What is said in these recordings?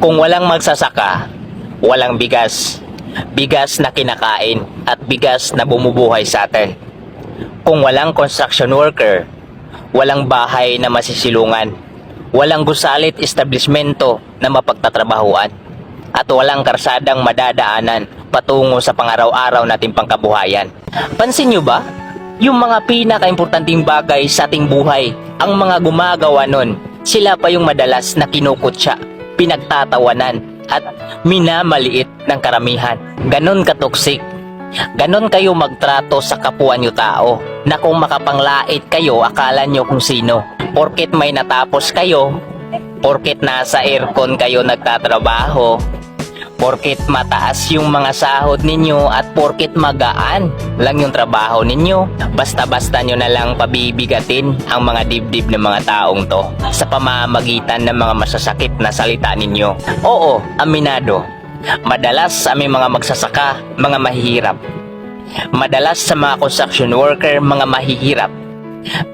Kung walang magsasaka, walang bigas. Bigas na kinakain at bigas na bumubuhay sa atin. Kung walang construction worker, walang bahay na masisilungan. Walang gusalit establishmento na mapagtatrabahuan. At walang karsadang madadaanan patungo sa pangaraw-araw nating pangkabuhayan. Pansin nyo ba? Yung mga pinaka-importanting bagay sa ating buhay, ang mga gumagawa nun, sila pa yung madalas na kinukutya, pinagtatawanan, at minamaliit ng karamihan. Ganon katoksik. Ganon kayo magtrato sa kapwa nyo tao, na kung makapanglait kayo, akala nyo kung sino. Porket may natapos kayo, porket nasa aircon kayo nagtatrabaho, porket mataas yung mga sahod ninyo at porket magaan lang yung trabaho ninyo, basta-basta nyo na lang pabibigatin ang mga dibdib ng mga taong to sa pamamagitan ng mga masasakit na salita ninyo. Oo, aminado, madalas sa aming mga magsasaka, mga mahihirap. Madalas sa mga construction worker, mga mahihirap.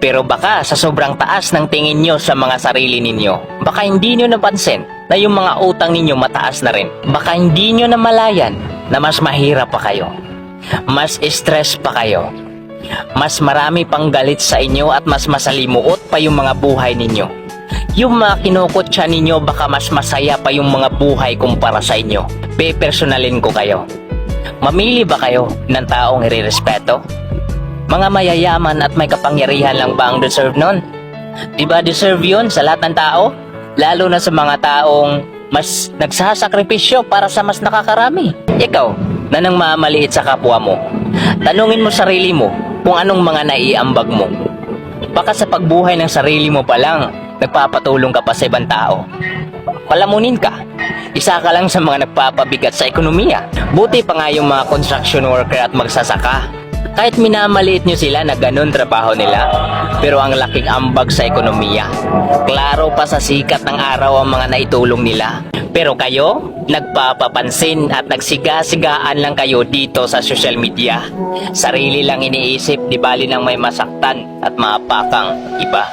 Pero baka sa sobrang taas ng tingin nyo sa mga sarili ninyo, baka hindi nyo napansin na yung mga utang ninyo mataas na rin. Baka hindi nyo namalayan na mas mahirap pa kayo. Mas stress pa kayo. Mas marami pang galit sa inyo at mas masalimuot pa yung mga buhay ninyo. Yung mga kinukutya ninyo, baka mas masaya pa yung mga buhay kumpara sa inyo. Pepersonalin ko kayo. Mamili ba kayo ng taong irerespeto? Mga mayayaman at may kapangyarihan lang ba ang deserve nun? Diba deserve yun sa lahat ng tao? Lalo na sa mga taong mas nagsasakripisyo para sa mas nakakarami. Ikaw, na nang mamaliit sa kapwa mo, tanungin mo sarili mo kung anong mga naiambag mo. Baka sa pagbuhay ng sarili mo pa lang, nagpapatulong ka pa sa ibang tao. Palamunin ka. Isa ka lang sa mga nagpapabigat sa ekonomiya. Buti pa nga yung mga construction worker at magsasaka. Kahit minamaliit nyo sila na ganun trabaho nila, pero ang laking ambag sa ekonomiya. Klaro pa sa sikat ng araw ang mga naitulong nila. Pero kayo, nagpapapansin at nagsiga-sigaan lang kayo dito sa social media. Sarili lang iniisip, di bali nang may masaktan at maapakang iba.